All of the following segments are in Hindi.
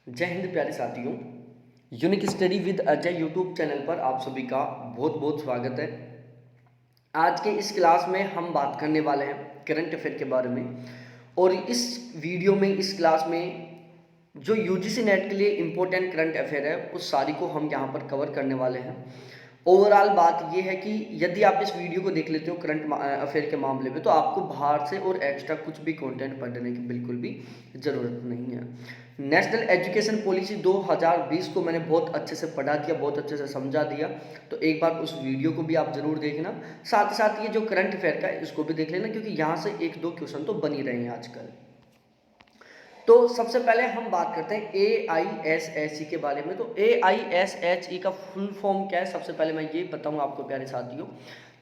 जय हिंद प्यारे साथियों। Unique study with Ajay YouTube channel पर आप सभी का बहुत बहुत स्वागत है। आज के इस क्लास में हम बात करने वाले हैं करंट अफेयर के बारे में। और इस वीडियो में, इस क्लास में जो यूजीसी नेट के लिए इम्पोर्टेंट करंट अफेयर है उस सारी को हम यहाँ पर कवर करने वाले हैं। ओवरऑल बात यह है कि यदि आप इस वीडियो को देख लेते हो करंट अफेयर के मामले में, तो आपको बाहर से और एक्स्ट्रा कुछ भी कंटेंट पढ़ने की बिल्कुल भी ज़रूरत नहीं है। नेशनल एजुकेशन पॉलिसी 2020 को मैंने बहुत अच्छे से पढ़ा दिया, बहुत अच्छे से समझा दिया, तो एक बार उस वीडियो को भी आप ज़रूर देखना। साथ ही साथ ये जो करंट अफेयर का है इसको भी देख लेना, क्योंकि यहाँ से एक दो क्वेश्चन तो बन ही रहे हैं आजकल। तो सबसे पहले हम बात करते हैं AISHE के बारे में। तो AISHE का फुल फॉर्म क्या है, सबसे पहले मैं ये बताऊँ आपको प्यारे साथियों।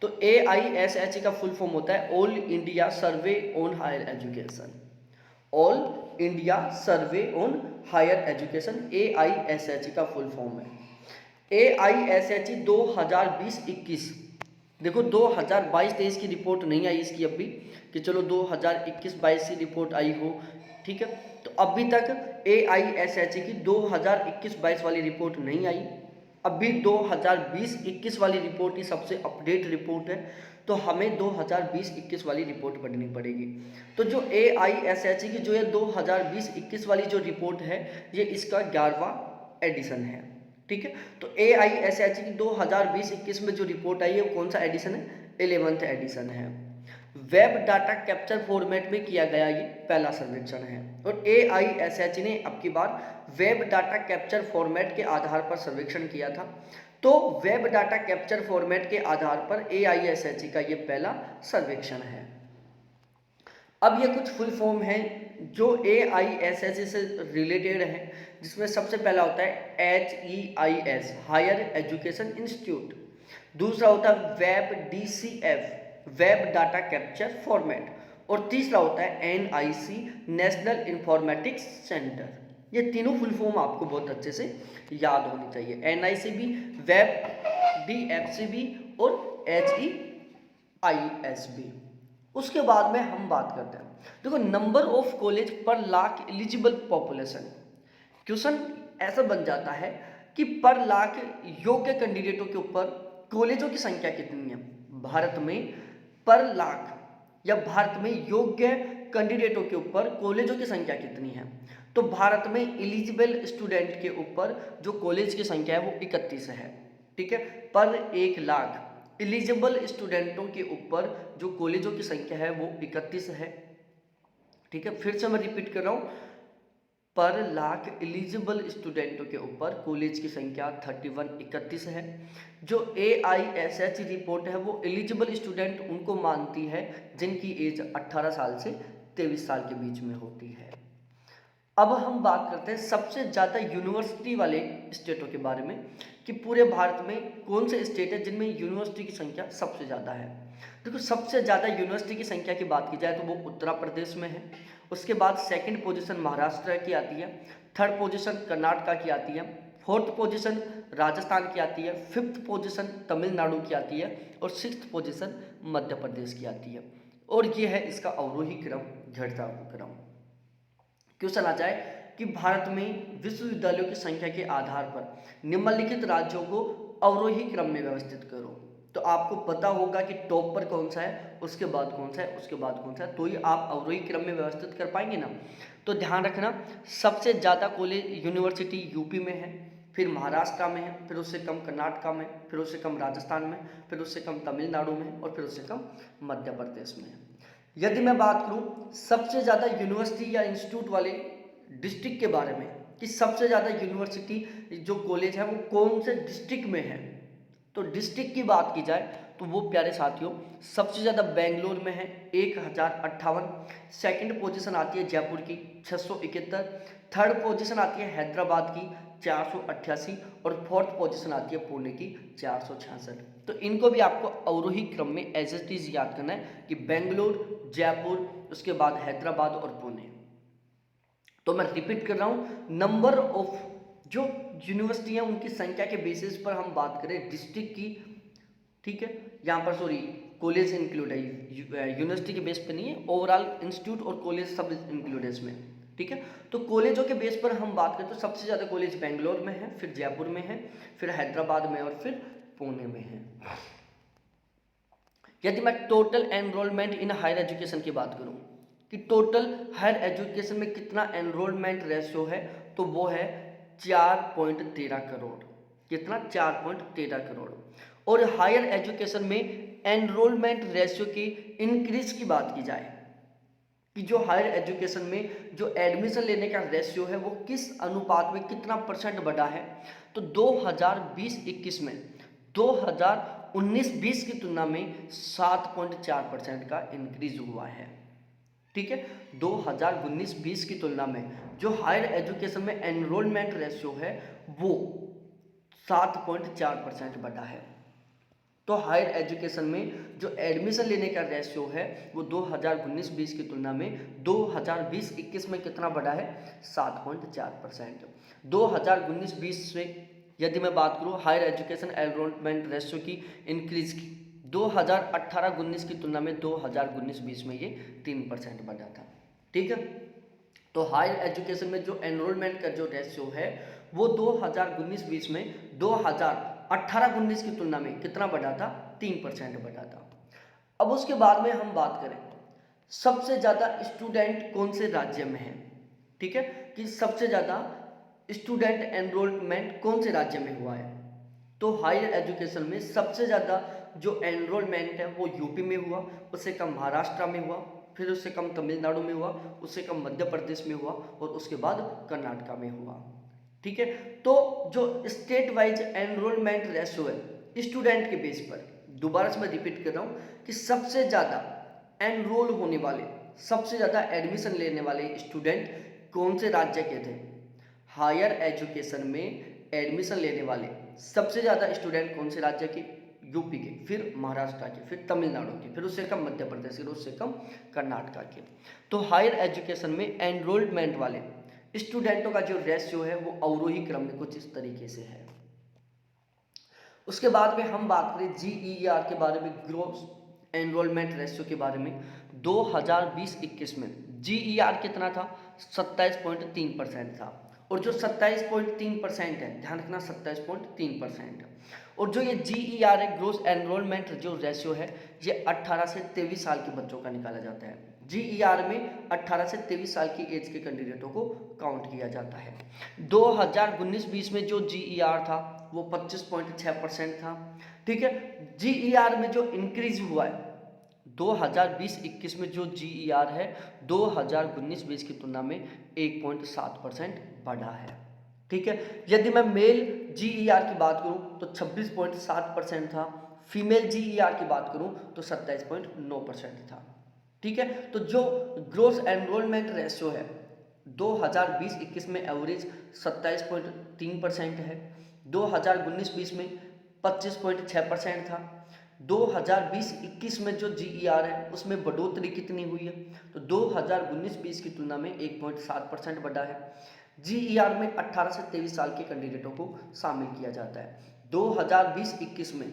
तो AISHE का फुल फॉर्म होता है all India survey on higher education. All India survey on higher education AISHE का फुल फॉर्म है। AISHE 2020-21, देखो 2022-23 की रिपोर्ट नहीं आई इसकी अभी, कि चलो 2021-22 की रिपोर्ट आई हो, ठीक है। तो अभी तक AISHE की 2021-22 वाली रिपोर्ट नहीं आई। अभी 2020-21 वाली रिपोर्ट ही सबसे अपडेट रिपोर्ट है, तो हमें 2020-21 वाली रिपोर्ट पढ़नी पड़ेगी। तो जो AISHE की जो है 2020-21 वाली जो रिपोर्ट है, ये इसका 11वां एडिशन है, ठीक है। तो AISHE की 2020-21 में जो रिपोर्ट आई है वो कौन सा एडिशन है, 11th एडिशन है। वेब डाटा कैप्चर फॉर्मेट में किया गया ये पहला सर्वेक्षण है। और AISHE ने अब की बार वेब डाटा कैप्चर फॉर्मेट के आधार पर सर्वेक्षण किया था। तो वेब डाटा कैप्चर फॉर्मेट के आधार पर AISHE का ये पहला सर्वेक्षण है। अब ये कुछ फुल फॉर्म है जो AISHE से रिलेटेड है, जिसमें सबसे पहला होता है HEIS हायर एजुकेशन इंस्टीट्यूट, दूसरा होता है web DCF web data capture format, और तीसरा होता है NIC नेशनल इंफॉर्मेटिक्स सेंटर। ये तीनों फुल फॉर्म आपको बहुत अच्छे से याद होनी चाहिए, NIC भी, वेब DFC भी और HEIS भी। उसके बाद में हम बात करते हैं, देखो नंबर ऑफ कॉलेज पर लाख एलिजिबल पॉपुलेशन। क्वेश्चन ऐसा बन जाता है कि पर लाख योग्य कैंडिडेटों के ऊपर कॉलेजों की संख्या कितनी है भारत में, पर लाख या भारत में योग्य कैंडिडेटों के ऊपर कॉलेजों की संख्या कितनी है। तो भारत में एलिजिबल स्टूडेंट के ऊपर जो कॉलेज की संख्या है वो 31 है, ठीक है। पर 1 लाख एलिजिबल स्टूडेंटों के ऊपर जो कॉलेजों की संख्या है वो 31 है, ठीक है। फिर से मैं रिपीट कर रहा हूँ, पर लाख एलिजिबल स्टूडेंटों के ऊपर कॉलेज की संख्या 31 है। जो AISHE रिपोर्ट है वो एलिजिबल स्टूडेंट उनको मानती है जिनकी एज 18 साल से 23 साल के बीच में होती है। अब हम बात करते हैं सबसे ज़्यादा यूनिवर्सिटी वाले स्टेटों के बारे में, कि पूरे भारत में कौन से स्टेट है जिनमें यूनिवर्सिटी की संख्या सबसे ज़्यादा है। देखो सबसे ज़्यादा यूनिवर्सिटी की संख्या की बात की जाए तो वो उत्तर प्रदेश में है। उसके बाद सेकंड पोजीशन महाराष्ट्र की आती है, थर्ड पोजीशन कर्नाटका की आती है, फोर्थ पोजीशन राजस्थान की आती है, फिफ्थ पोजीशन तमिलनाडु की आती है, और सिक्स्थ पोजीशन मध्य प्रदेश की आती है। और ये है इसका अवरोही क्रम, घटता हुआ क्रम। क्वेश्चन आ जाए कि भारत में विश्वविद्यालयों की संख्या के आधार पर निम्नलिखित राज्यों को अवरोही क्रम में व्यवस्थित करो। तो आपको पता होगा कि टॉप पर कौन सा है, उसके बाद कौन सा है, उसके बाद कौन सा है, तो ही आप अवरोही क्रम में व्यवस्थित कर पाएंगे ना। तो ध्यान रखना, सबसे ज़्यादा कॉलेज यूनिवर्सिटी यूपी में है, फिर महाराष्ट्र में है, फिर उससे कम कर्नाटका में, फिर उससे कम राजस्थान में, फिर उससे कम तमिलनाडु में, और फिर उससे कम मध्य प्रदेश में है। यदि मैं बात करूं सबसे ज़्यादा यूनिवर्सिटी या इंस्टीट्यूट वाले डिस्ट्रिक्ट के बारे में, कि सबसे ज़्यादा यूनिवर्सिटी जो कॉलेज है वो कौन से डिस्ट्रिक्ट में है, तो डिस्ट्रिक्ट की बात की जाए तो वो प्यारे साथियों सबसे ज़्यादा बेंगलोर में है 1058, सेकंड पोजीशन आती है जयपुर की 671, थर्ड पोजीशन आती है हैदराबाद की 488, और फोर्थ पोजीशन आती है पुणे की 466। तो इनको भी आपको अवरोही क्रम में एज इट इज याद करना है कि बेंगलोर, जयपुर, उसके बाद हैदराबाद और पुणे। तो मैं रिपीट कर रहा हूँ, नंबर ऑफ जो यूनिवर्सिटी है उनकी संख्या के बेसिस पर हम बात करें डिस्ट्रिक्ट की, ठीक है। यहाँ पर सॉरी कॉलेज इंक्लूड है, यूनिवर्सिटी के बेस पे नहीं है, ओवरऑल इंस्टीट्यूट और कॉलेज सब इंक्लूड है इसमें, ठीक है। तो कॉलेजों के बेस पर हम बात करें तो सबसे ज़्यादा कॉलेज बेंगलोर में है, फिर जयपुर में है, फिर हैदराबाद में और फिर पुणे में है। यदि मैं total enrolment in higher education की बात करूं कि टोटल हायर एजुकेशन में कितना एनरोलमेंट रेशियो है, तो वो है 4.13 करोड़। कितना? 4.13 करोड़। और हायर एजुकेशन में एनरोलमेंट रेशियो की इंक्रीज की बात की जाए कि जो हायर एजुकेशन में जो एडमिशन लेने का रेशियो है वो किस अनुपात में कितना परसेंट बढ़ा है, तो 2020-21 में 2019-20 की तुलना में 7.4% का इंक्रीज हुआ है। ठीक है, 2019-20 की तुलना में जो हायर एजुकेशन में एनरोलमेंट रेशियो है वो 7.4% बढ़ा है। तो हायर एजुकेशन में जो एडमिशन लेने का रेशियो है वो 2019-20 की तुलना में 2020-21 में कितना बढ़ा है? 7.4%। 2019-20 से यदि मैं बात करूँ हायर एजुकेशन एनरोलमेंट रेशियो की इंक्रीज की, 2018-19 की तुलना में 2019-20 में ये 3% बढ़ा था। ठीक है, तो हायर एजुकेशन में जो एनरोलमेंट का जो रेशियो है वो 2019-20 में 2018-19 की तुलना में कितना बढ़ा था? 3% बढ़ा था। अब उसके बाद में हम बात करें सबसे ज़्यादा स्टूडेंट कौन से राज्य में है। ठीक है, कि सबसे ज़्यादा स्टूडेंट एनरोलमेंट कौन से राज्य में हुआ है, तो हायर एजुकेशन में सबसे ज़्यादा जो एनरोलमेंट है वो यूपी में हुआ, उससे कम महाराष्ट्र में हुआ, फिर उससे कम तमिलनाडु में हुआ, उससे कम मध्य प्रदेश में हुआ और उसके बाद कर्नाटका में हुआ। ठीक है, तो जो स्टेट वाइज एनरोलमेंट रेशियो है स्टूडेंट के बेस पर, दोबारा से मैं रिपीट कर रहा हूँ कि सबसे ज़्यादा एनरोल होने वाले, सबसे ज़्यादा एडमिशन लेने वाले स्टूडेंट कौन से राज्य के थे? हायर एजुकेशन में एडमिशन लेने वाले सबसे ज़्यादा स्टूडेंट कौन से राज्य के? यूपी के, फिर महाराष्ट्र के, फिर तमिलनाडु के, फिर उससे कम मध्य प्रदेश के, उससे कम कर्नाटका के। तो हायर एजुकेशन में एनरोलमेंट वाले स्टूडेंटों का जो रेशियो है वो अवरोही क्रम में कुछ इस तरीके से है। उसके बाद में हम बात करें GER के बारे में, ग्रोस एनरोलमेंट रेशियो के बारे में, 2020-21 में GER कितना था? 27.3% था। और जो 27.3% है, ध्यान रखना 27.3%, और जो ये GER है ग्रोस एनरोलमेंट जो रेशियो है ये 18 से 23 साल के बच्चों का निकाला जाता है। GER में 18 से 23 साल की एज के कैंडिडेटों को काउंट किया जाता है। 2019-20 में जो GER था वो 25.6% था। ठीक है, GER में जो इंक्रीज हुआ है 2020-21 में जो GER है 2019-20 की तुलना में 1.7% बढ़ा है। ठीक है, यदि मैं मेल GER की बात करूं तो 26.7% था, फीमेल GER की बात करूं तो 27.9% था। ठीक है, तो जो ग्रोस एनरोलमेंट रेशियो है 2020-21 में एवरेज 27.3% है, 2019-20 में 25.6% था। 2020-21 में जो GER है उसमें बढ़ोतरी कितनी हुई है, तो 2019-20 की तुलना में 1.7% बढ़ा है। GER में 18 से 23 साल के कैंडिडेटों को शामिल किया जाता है। 2020-21 में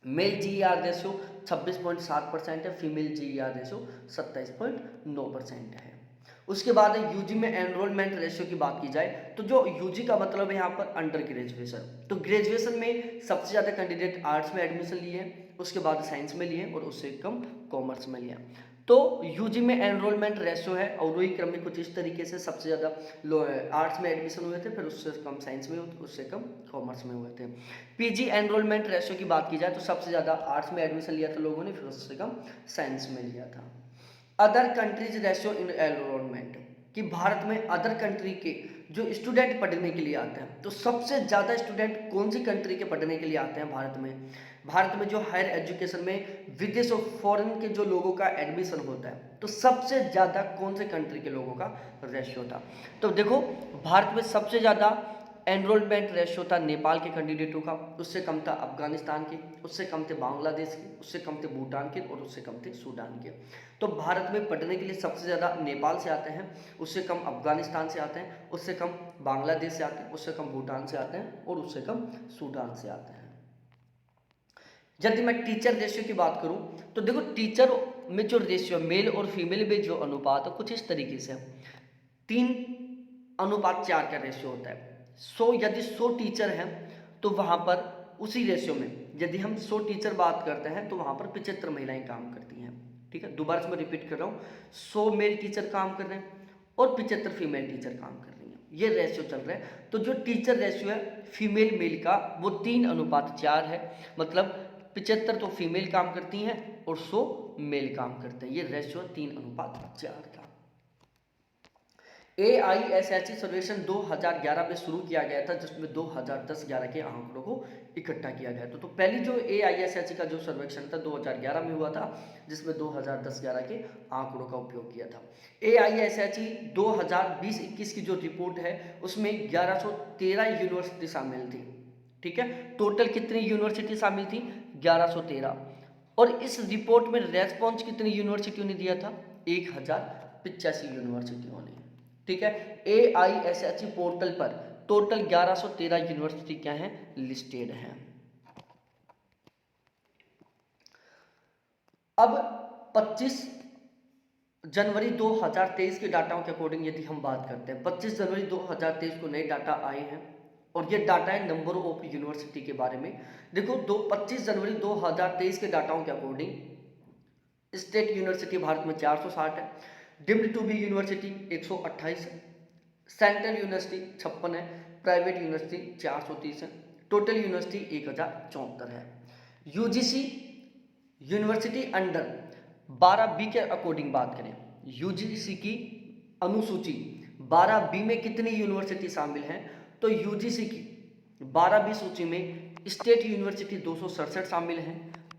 मेल GER रेशियो 26.7% है, फीमेल GER रेशियो 27.9% है। उसके बाद यूजी में एनरोलमेंट रेशियो की बात की जाए तो जो यूजी का मतलब है यहाँ पर अंडर ग्रेजुएशन, तो ग्रेजुएशन में सबसे ज़्यादा कैंडिडेट आर्ट्स में एडमिशन लिए हैं, उसके बाद साइंस में लिए और उससे कम कॉमर्स में लिया। तो यूजी में एनरोलमेंट रेशियो है अवरोही क्रम में कुछ इस तरीके से, सबसे ज़्यादा आर्ट्स में एडमिशन हुए थे, फिर उससे कम साइंस में, उससे कम कॉमर्स में हुए थे। पीजी एनरोलमेंट रेशियो की बात की जाए तो सबसे ज़्यादा आर्ट्स में एडमिशन लिया था लोगों ने, फिर उससे कम साइंस में लिया था। Other countries ratio in enrolment, कि भारत में अदर कंट्री के जो स्टूडेंट पढ़ने के लिए आते हैं, तो सबसे ज़्यादा स्टूडेंट कौन सी कंट्री के पढ़ने के लिए आते हैं भारत में? भारत में जो हायर एजुकेशन में विदेश और फॉरेन के जो लोगों का एडमिशन होता है तो सबसे ज़्यादा कौन से कंट्री के लोगों का रेशियो था? तो देखो भारत में सबसे ज़्यादा एनरोलमेंट रेशियो था नेपाल के कैंडिडेटों का, उससे कम था अफगानिस्तान के, उससे कम थे बांग्लादेश के, उससे कम थे भूटान के और उससे कम थे सूडान के। तो भारत में पढ़ने के लिए सबसे ज़्यादा नेपाल से आते हैं, उससे कम अफगानिस्तान से आते हैं, उससे कम बांग्लादेश से आते हैं, उससे कम भूटान से आते हैं और उससे कम सूडान से आते हैं। यदि मैं टीचर रेशियो की बात करूं तो देखो टीचर में जो रेशियो मेल और फीमेल में जो अनुपात है कुछ इस तरीके से है। 3:4 का रेशियो होता है। 100 यदि 100 टीचर हैं तो वहाँ पर उसी रेशियो में यदि हम 100 टीचर बात करते हैं तो वहाँ पर 75 महिलाएं काम करती हैं। ठीक है, दोबारा से मैं रिपीट कर रहा हूँ, 100 मेल टीचर काम कर रहे हैं और 75 फीमेल टीचर काम कर रही हैं, ये रेशियो चल रहा है। तो जो टीचर रेशियो है फीमेल मेल का वो 3:4 है, मतलब 75 तो फीमेल काम करती हैं और 100 मेल काम करते हैं, ये रेशियो 3:4 का। AISHE सर्वेक्षण 2011 में शुरू किया गया था, जिसमें 2010-11 के आंकड़ों को इकट्ठा किया गया था। तो पहली जो AISHE का जो सर्वेक्षण था 2011 में हुआ था, जिसमें 2010-11 के आंकड़ों का उपयोग किया था। AISHE 2020-21 की जो रिपोर्ट है उसमें 1113 यूनिवर्सिटी शामिल थी। ठीक है, टोटल कितनी यूनिवर्सिटी शामिल थी? 1113। और इस रिपोर्ट में रेस्पॉन्स कितनी यूनिवर्सिटियों ने दिया था? 1085 यूनिवर्सिटियों ने। ठीक है, AISHE पोर्टल पर टोटल 1113 यूनिवर्सिटी क्या है? लिस्टेड हैं। अब 25 जनवरी 2023 के डाटाओं के अकॉर्डिंग यदि हम बात करते हैं, 25 जनवरी 2023 को नए डाटा आए हैं और ये डाटा है नंबर ऑफ यूनिवर्सिटी के बारे में। देखो 25 जनवरी 2023 के डाटाओं के अकॉर्डिंग स्टेट यूनिवर्सिटी भारत में 460 है, डीम्ड टू बी यूनिवर्सिटी 128 है, सेंट्रल यूनिवर्सिटी 56 है, प्राइवेट यूनिवर्सिटी 430 है, टोटल यूनिवर्सिटी 1074 है। यूजीसी यूनिवर्सिटी अंडर 12B के अकॉर्डिंग बात करें, यूजीसी की अनुसूची 12B में कितनी यूनिवर्सिटी शामिल है? तो यूजीसी की 12B सूची में स्टेट यूनिवर्सिटी 267 शामिल है,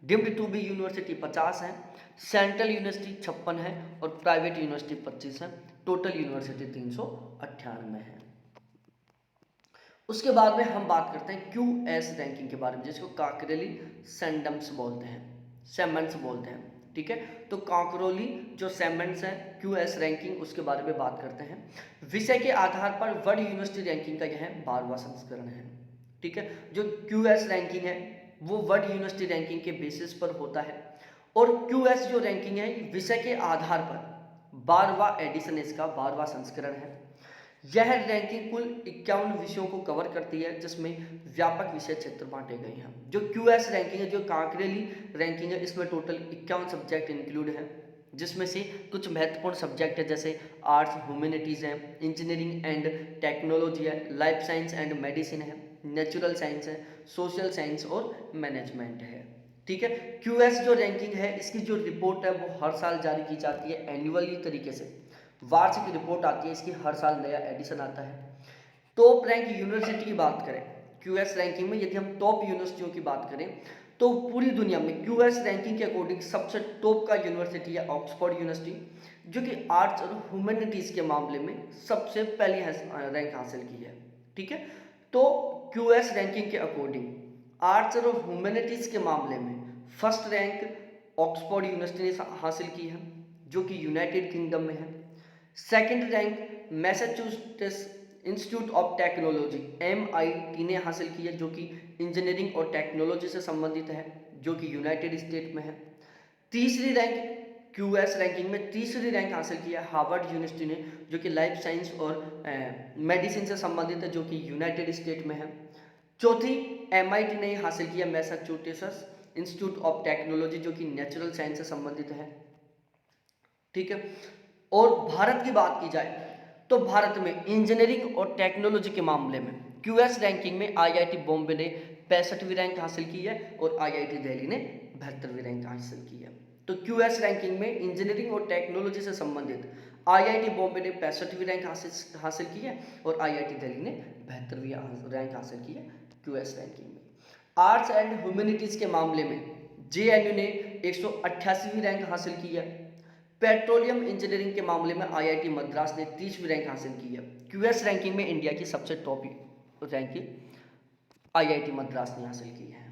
डीम्ड टू बी यूनिवर्सिटी 50 है, सेंट्रल यूनिवर्सिटी 56 है और प्राइवेट यूनिवर्सिटी 25 है, टोटल यूनिवर्सिटी 398 है। उसके बाद में हम बात करते हैं QS रैंकिंग के बारे में, जिसको काकरेली सेंडम्स बोलते हैं, सेमेंट्स बोलते हैं। ठीक है, तो काकरोली जो सेमेंट्स है QS रैंकिंग, उसके बारे में बात करते हैं। विषय के आधार पर वर्ल्ड यूनिवर्सिटी रैंकिंग का यह 12वां संस्करण है। ठीक है, जो QS रैंकिंग है वो वर्ल्ड यूनिवर्सिटी रैंकिंग के बेसिस पर होता है और QS जो रैंकिंग है विषय के आधार पर 12वां एडिशन, इसका 12वां संस्करण है। यह रैंकिंग कुल 51 विषयों को कवर करती है, जिसमें व्यापक विषय क्षेत्र बांटे गए हैं। जो QS रैंकिंग है, जो काकरेली रैंकिंग है, इसमें टोटल 51 सब्जेक्ट इंक्लूड है, जिसमें से कुछ महत्वपूर्ण सब्जेक्ट है जैसे आर्ट्स, ह्यूमैनिटीज़ है, इंजीनियरिंग एंड टेक्नोलॉजी है, लाइफ साइंस एंड मेडिसिन है, नेचुरल साइंस है, सोशल साइंस और मैनेजमेंट है। ठीक है, QS जो रैंकिंग है इसकी जो रिपोर्ट है वो हर साल जारी की जाती है एनुअली तरीके से, वार्षिक रिपोर्ट आती है इसकी, हर साल नया एडिशन आता है। टॉप रैंक यूनिवर्सिटी की बात करें QS रैंकिंग में, यदि हम टॉप यूनिवर्सिटियों की बात करें तो पूरी दुनिया में QS रैंकिंग के अकॉर्डिंग सबसे टॉप का यूनिवर्सिटी है ऑक्सफोर्ड यूनिवर्सिटी, जो कि आर्ट्स और ह्यूमैनिटीज़ के मामले में सबसे पहली रैंक हासिल की है। ठीक है, तो QS रैंकिंग के अकॉर्डिंग आर्ट्स और ह्यूमैनिटीज़ के मामले में फर्स्ट रैंक ऑक्सफोर्ड यूनिवर्सिटी ने हासिल की है, जो कि यूनाइटेड किंगडम में है। Second rank Massachusetts institute of technology MIT ने हासिल की है, जो कि इंजीनियरिंग और टेक्नोलॉजी से संबंधित है, जो कि यूनाइटेड स्टेट में है। तीसरी रैंक QS रैंकिंग में तीसरी रैंक हासिल की है हार्वर्ड यूनिवर्सिटी ने, जो कि लाइफ साइंस और मेडिसिन से संबंधित है, जो कि यूनाइटेड स्टेट में है। चौथी MIT ने हासिल किया मैसाचुसेट्स इंस्टीट्यूट ऑफ टेक्नोलॉजी, जो कि नेचुरल साइंस से संबंधित है। ठीक है, और भारत की बात की जाए तो भारत में इंजीनियरिंग और टेक्नोलॉजी के मामले में QS रैंकिंग में IIT बॉम्बे ने 65वीं रैंक हासिल की है और IIT दिल्ली ने 72वीं रैंक हासिल की है। तो QS रैंकिंग में इंजीनियरिंग और टेक्नोलॉजी से संबंधित IIT बॉम्बे ने 65वीं रैंक हासिल की है और IIT दिल्ली ने 72वीं रैंक हासिल की है QS रैंकिंग में। आर्ट्स एंड ह्यूमैनिटीज़ के मामले में JNU ने 188वीं रैंक हासिल की है। पेट्रोलियम इंजीनियरिंग के मामले में IIT मद्रास ने 30वीं रैंक हासिल की है। QS रैंकिंग में इंडिया की सबसे टॉप रैंकिंग IIT मद्रास ने हासिल की है।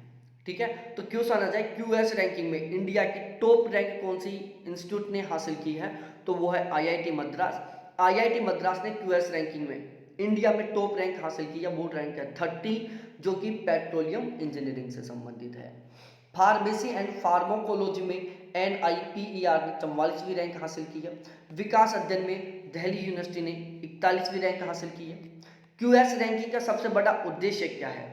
ठीक है, तो क्वेश्चन आ जाए QS रैंकिंग में इंडिया की टॉप रैंक कौन सी इंस्टीट्यूट ने हासिल की है, तो वो है IIT मद्रास। IIT मद्रास ने QS रैंकिंग में इंडिया में टॉप रैंक हासिल की है, वो रैंक है 30, जो कि पेट्रोलियम इंजीनियरिंग से संबंधित है। फार्मेसी एंड फार्माकोलॉजी में NIPER ने 44वीं रैंक हासिल की है। विकास अध्ययन में दिल्ली यूनिवर्सिटी ने 41वीं रैंक हासिल की है। क्यूएस रैंकिंग का सबसे बड़ा उद्देश्य क्या है?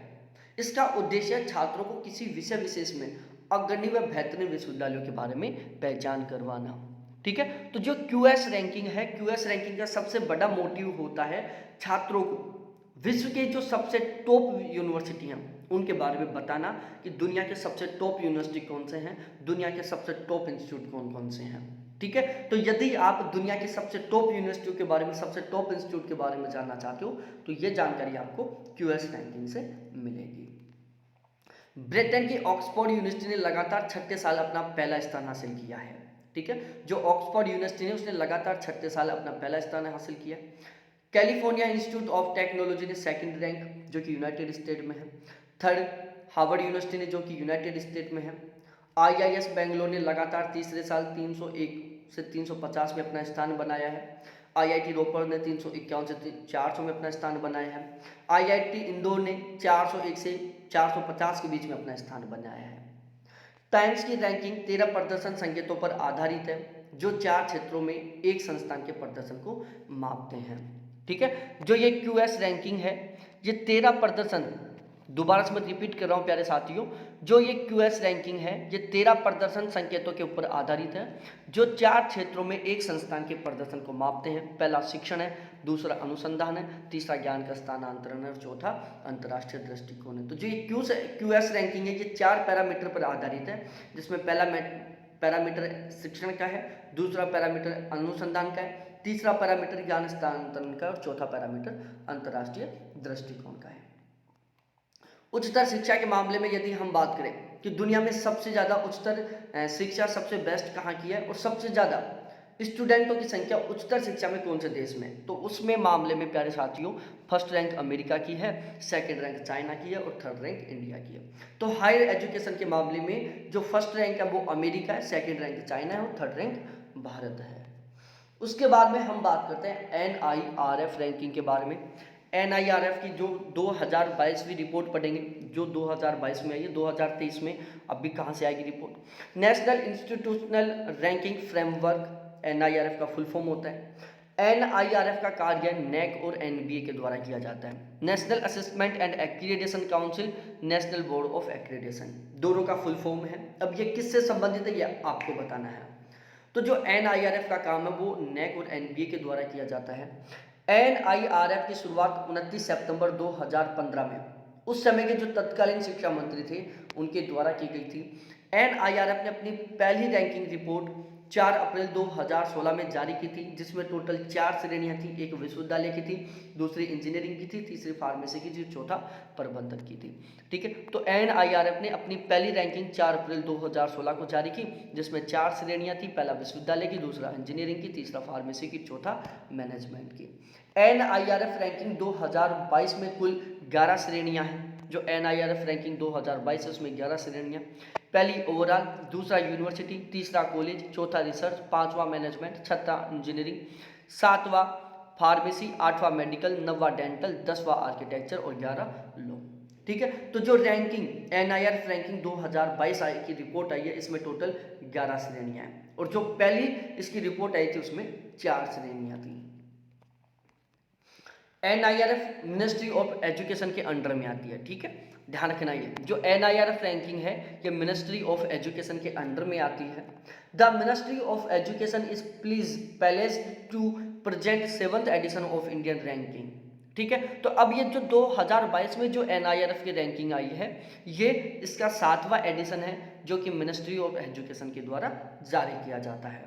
इसका उद्देश्य छात्रों को किसी विषय विशेष में अग्रणी व बेहतरीन विश्वविद्यालयों के बारे में पहचान करवाना। ठीक है, तो जो क्यूएस रैंकिंग है, क्यूएस रैंकिंग का सबसे बड़ा मोटिव होता है छात्रों को विश्व के जो सबसे टॉप यूनिवर्सिटी हैं उनके बारे में बताना कि दुनिया के सबसे टॉप यूनिवर्सिटी कौन से हैं, दुनिया के सबसे टॉप इंस्टीट्यूट कौन कौन से हैं। ठीक है, तो यदि आप दुनिया के सबसे टॉप यूनिवर्सिटी के बारे में, सबसे टॉप इंस्टीट्यूट के बारे में जानना चाहते हो तो ये जानकारी आपको क्यूएस रैंकिंग से मिलेगी। ब्रिटेन की ऑक्सफोर्ड यूनिवर्सिटी ने लगातार 6ठे साल अपना पहला स्थान हासिल किया है। ठीक है, जो ऑक्सफोर्ड यूनिवर्सिटी ने उसने लगातार 6ठे साल अपना पहला स्थान हासिल किया। कैलिफोर्निया इंस्टीट्यूट ऑफ टेक्नोलॉजी ने सेकंड रैंक जो कि यूनाइटेड स्टेट में है। थर्ड हार्वर्ड यूनिवर्सिटी ने जो कि यूनाइटेड स्टेट में है। आईआईएस बेंगलोर ने लगातार तीसरे साल 301 से 350 में अपना स्थान बनाया है। आईआईटी रोपड़ ने 351 से 400 में अपना स्थान बनाया है। आईआईटी इंदौर ने 401 से 450 के बीच में अपना स्थान बनाया है। टाइम्स की रैंकिंग 13 प्रदर्शन संकेतों पर आधारित है जो 4 क्षेत्रों में एक संस्थान के प्रदर्शन को मापते हैं। ठीक है, जो ये क्यूएस रैंकिंग है ये 13 प्रदर्शन, दोबारा से मैं रिपीट कर रहा हूँ प्यारे साथियों, जो ये क्यूएस रैंकिंग है ये 13 प्रदर्शन संकेतों के ऊपर आधारित है जो 4 क्षेत्रों में एक संस्थान के प्रदर्शन को मापते हैं। पहला शिक्षण है, दूसरा अनुसंधान है, तीसरा ज्ञान का स्थानांतरण है और चौथा अंतर्राष्ट्रीय दृष्टिकोण है। तो जो ये क्यूएस रैंकिंग है ये 4 पैरामीटर पर आधारित है, जिसमें पहला पैरामीटर शिक्षण का है, दूसरा पैरामीटर अनुसंधान का है, तीसरा पैरामीटर ज्ञान स्थानांतरण का और चौथा पैरामीटर अंतर्राष्ट्रीय दृष्टिकोण का है। उच्चतर शिक्षा के मामले में यदि हम बात करें कि दुनिया में सबसे ज़्यादा उच्चतर शिक्षा सबसे बेस्ट कहाँ की है और सबसे ज़्यादा स्टूडेंटों की संख्या उच्चतर शिक्षा में कौन से देश में, तो उसमें मामले में प्यारे साथियों फर्स्ट रैंक अमेरिका की है, सेकंड रैंक चाइना की है और थर्ड रैंक इंडिया की है। तो हायर एजुकेशन के मामले में जो फर्स्ट रैंक है वो अमेरिका है, सेकंड रैंक चाइना है और थर्ड रैंक भारत है। उसके बाद में हम बात करते हैं NIRF रैंकिंग के बारे में। NIRF की जो 2022वीं रिपोर्ट पढ़ेंगे जो 2022 में आई है, 2023 में अभी कहाँ से आएगी report. National institutional ranking framework NIRF का फुल फॉर्म होता है। NIRF का कार्य NAC और NBA के द्वारा किया जाता है। National assessment and accreditation council, national board of accreditation, दोनों का फुल फॉर्म है। अब ये किससे संबंधित है ये आपको बताना है। तो जो NIRF का काम है वो NAC और NBA के द्वारा किया जाता है। NIRF की शुरुआत 29 सितंबर 2015 में उस समय के जो तत्कालीन शिक्षा मंत्री थे उनके द्वारा की गई थी। NIRF ने अपनी पहली रैंकिंग रिपोर्ट 4 अप्रैल 2016 में जारी की थी, जिसमें टोटल 4 श्रेणियां थी। एक विश्वविद्यालय की थी, दूसरी इंजीनियरिंग की थी, तीसरी फार्मेसी की थी, चौथा प्रबंधन की थी। ठीक है, तो NIRF ने अपनी पहली रैंकिंग 4 अप्रैल 2016 को जारी की, जिसमें 4 श्रेणियां थी, पहला विश्वविद्यालय की, दूसरा इंजीनियरिंग की, तीसरा फार्मेसी की, चौथा मैनेजमेंट की। NIRF रैंकिंग 2022 में कुल 11 श्रेणियां हैं। जो NIRF रैंकिंग 2022 है उसमें 11 श्रेणियां। पहली ओवरऑल, दूसरा यूनिवर्सिटी, तीसरा कॉलेज, चौथा रिसर्च, पांचवा मैनेजमेंट, छठा इंजीनियरिंग, सातवां फार्मेसी, आठवां मेडिकल, नौवां डेंटल, 10वां आर्किटेक्चर और 11 लॉ। ठीक है, तो जो रैंकिंग NIRF रैंकिंग 2022 की रिपोर्ट आई है इसमें टोटल 11 श्रेणियां हैं और जो पहली इसकी रिपोर्ट आई थी उसमें 4 श्रेणियां थी। NIRF मिनिस्ट्री ऑफ एजुकेशन के अंडर में आती है। ठीक है, ध्यान रखना ये जो NIRF रैंकिंग है ये मिनिस्ट्री ऑफ एजुकेशन के अंडर में आती है। The ministry of education is placed to present 7th edition of Indian ranking. ठीक है, तो अब ये जो 2022 में जो NIRF की रैंकिंग आई है ये इसका 7वां एडिशन है जो कि मिनिस्ट्री ऑफ एजुकेशन के द्वारा जारी किया जाता है।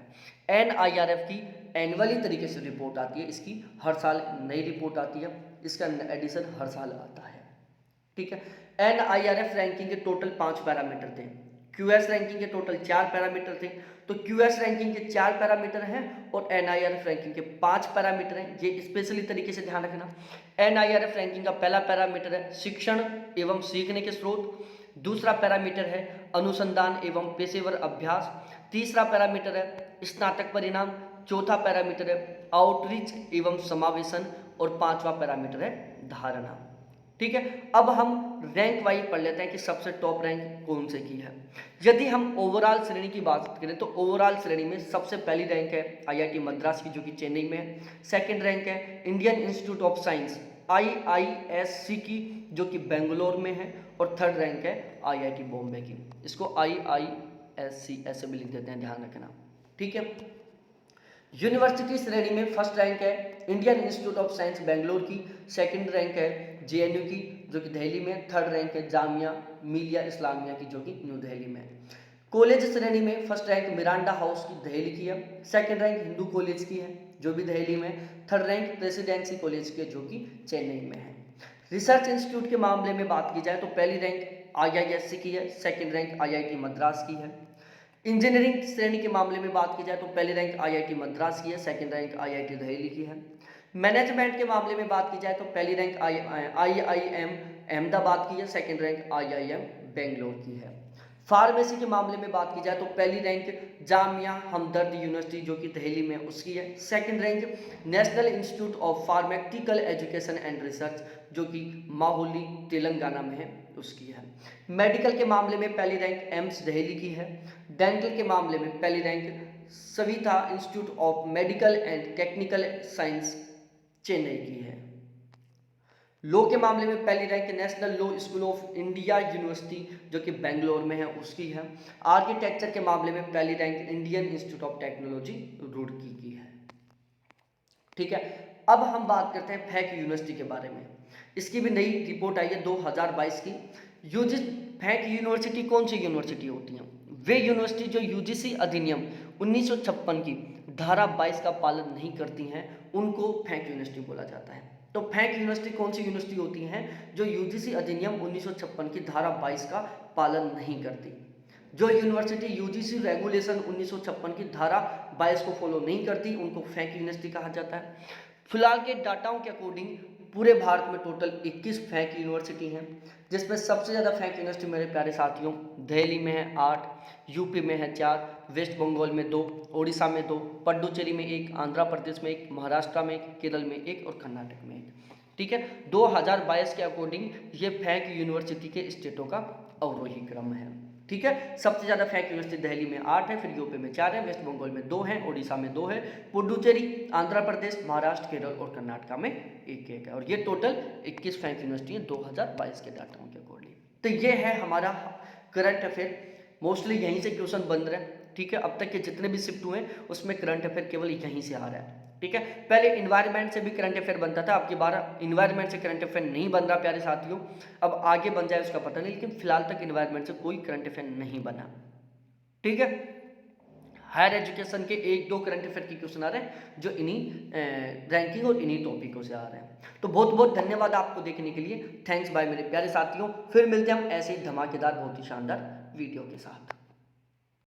NIRF की एनुअली तरीके से रिपोर्ट आती है, इसकी हर साल नई रिपोर्ट आती है, इसका एडिशन हर साल आता है। ठीक है, NIRF रैंकिंग के टोटल 5 पैरामीटर थे, QS रैंकिंग के टोटल 4 पैरामीटर थे। तो QS रैंकिंग के 4 पैरामीटर हैं और NIRF रैंकिंग के 5 पैरामीटर हैं, ये स्पेशली तरीके से ध्यान रखना। NIRF रैंकिंग का पहला पैरामीटर है शिक्षण एवं सीखने के स्रोत, दूसरा पैरामीटर है अनुसंधान एवं पेशेवर अभ्यास, तीसरा पैरामीटर है स्नातक परिणाम, चौथा पैरामीटर है आउटरीच एवं समावेशन और पांचवा पैरामीटर है धारणा। ठीक है, अब हम रैंक वाइज पढ़ लेते हैं कि सबसे टॉप रैंक कौन से की है। यदि हम ओवरऑल श्रेणी की बात करें तो ओवरऑल श्रेणी में सबसे पहली रैंक है आईआईटी मद्रास की, जो कि चेन्नई में है। सेकंड रैंक है Indian Institute of science IISc की, जो कि बेंगलोर में है। और थर्ड रैंक है IIT बॉम्बे की, इसको IISc ऐसे भी लिख देते हैं, ध्यान रखना, ठीक है। यूनिवर्सिटी श्रेणी में फर्स्ट रैंक है Indian Institute of Science Bangalore की। सेकंड रैंक है JNU की, जो कि दिल्ली में। थर्ड रैंक है जामिया मिलिया इस्लामिया की, जो कि न्यू दिल्ली में है। कॉलेज श्रेणी में फर्स्ट रैंक मिरांडा हाउस की दिल्ली की है। सेकंड रैंक हिंदू कॉलेज की है, जो भी दिल्ली में। थर्ड रैंक प्रेसिडेंसी कॉलेज की, जो कि चेन्नई में है। रिसर्च इंस्टीट्यूट के मामले में बात की जाए तो पहली रैंक IISc की है, सेकंड रैंक IIT मद्रास की है। इंजीनियरिंग श्रेणी के मामले में बात की जाए तो पहली रैंक IIT मद्रास की है, सेकंड रैंक IIT दिल्ली की है। मैनेजमेंट के मामले में बात की जाए तो पहली रैंक IIM अहमदाबाद की है, सेकंड रैंक IIM बेंगलोर की है। फार्मेसी के मामले में बात की जाए तो पहली रैंक जामिया हमदर्द यूनिवर्सिटी, जो कि दिल्ली में, उसकी है। Second rank National Institute of Pharmaceutical Education and Research, जो कि माहुली तेलंगाना में है, उसकी है। मेडिकल के मामले में पहली रैंक एम्स दिल्ली की है। डेंटल के मामले में पहली rank Savita institute of medical and technical science Chennai की है। लॉ के मामले में पहली rank national law school of India university, जो कि बेंगलोर में है, उसकी है। आर्किटेक्चर के मामले में पहली rank Indian Institute of technology Roorkee की है, ठीक है। अब हम बात करते हैं फैक यूनिवर्सिटी के बारे में। इसकी भी नई रिपोर्ट आई है 2022 की। यूजी फैक यूनिवर्सिटी कौन सी यूनिवर्सिटी होती हैं? वे यूनिवर्सिटी जो UGC अधिनियम 1956 की धारा 22 का पालन नहीं करती हैं, उनको फैक यूनिवर्सिटी बोला जाता है। तो फैक यूनिवर्सिटी कौन सी यूनिवर्सिटी होती हैं? जो UGC अधिनियम 1956 की धारा 22 का पालन नहीं करती। जो यूनिवर्सिटी UGC रेगुलेशन 1956 की धारा 22 को फॉलो नहीं करती, उनको फैक यूनिवर्सिटी कहा जाता है। फिलहाल के डाटाओं के अकॉर्डिंग पूरे भारत में टोटल 21 फैक यूनिवर्सिटी हैं, जिसमें सबसे ज़्यादा फैक यूनिवर्सिटी मेरे प्यारे साथियों दिल्ली में है 8, यूपी में है 4, वेस्ट बंगाल में 2, ओडिशा में 2, पुडुचेरी में 1, आंध्र प्रदेश में 1, महाराष्ट्र में 1, केरल में 1 और कर्नाटक में 1, ठीक है। 2022 के अकॉर्डिंग ये फैक यूनिवर्सिटी के स्टेटों का अवरोही क्रम है, ठीक है। सबसे ज़्यादा फैक यूनिवर्सिटी दिल्ली में 8 है, फिर यूपी में 4 है, वेस्ट बंगाल में 2 है, ओडिशा में 2 है, पुडुचेरी, आंध्र प्रदेश, महाराष्ट्र, केरल और कर्नाटक में 1-1 है। और ये टोटल 21 फैक यूनिवर्सिटी है 2022 के डाटाओं के अकॉर्डिंग। तो ये है हमारा करंट अफेयर। मोस्टली यहीं से क्वेश्चन बन रहे हैं, ठीक है। अब तक के जितने भी शिफ्ट हुए उसमें करंट अफेयर केवल यहीं से आ रहा है, ठीक है। पहले इन्वायरमेंट से भी करंट अफेयर बनता था, अब की बार इन्वायरमेंट से करंट अफेयर नहीं बन रहा प्यारे साथियों। अब आगे बन जाए उसका पता नहीं, लेकिन फिलहाल तक इन्वायरमेंट से कोई करंट अफेयर नहीं बना, ठीक है। हायर एजुकेशन के 1-2 करंट अफेयर के क्वेश्चन आ रहे हैं, जो इन्हीं रैंकिंग और इन्हीं टॉपिकों से आ रहे हैं। तो बहुत बहुत धन्यवाद आपको देखने के लिए। थैंक्स बाय मेरे प्यारे साथियों। फिर मिलते हैं हम ऐसे ही धमाकेदार, बहुत ही शानदार वीडियो के साथ।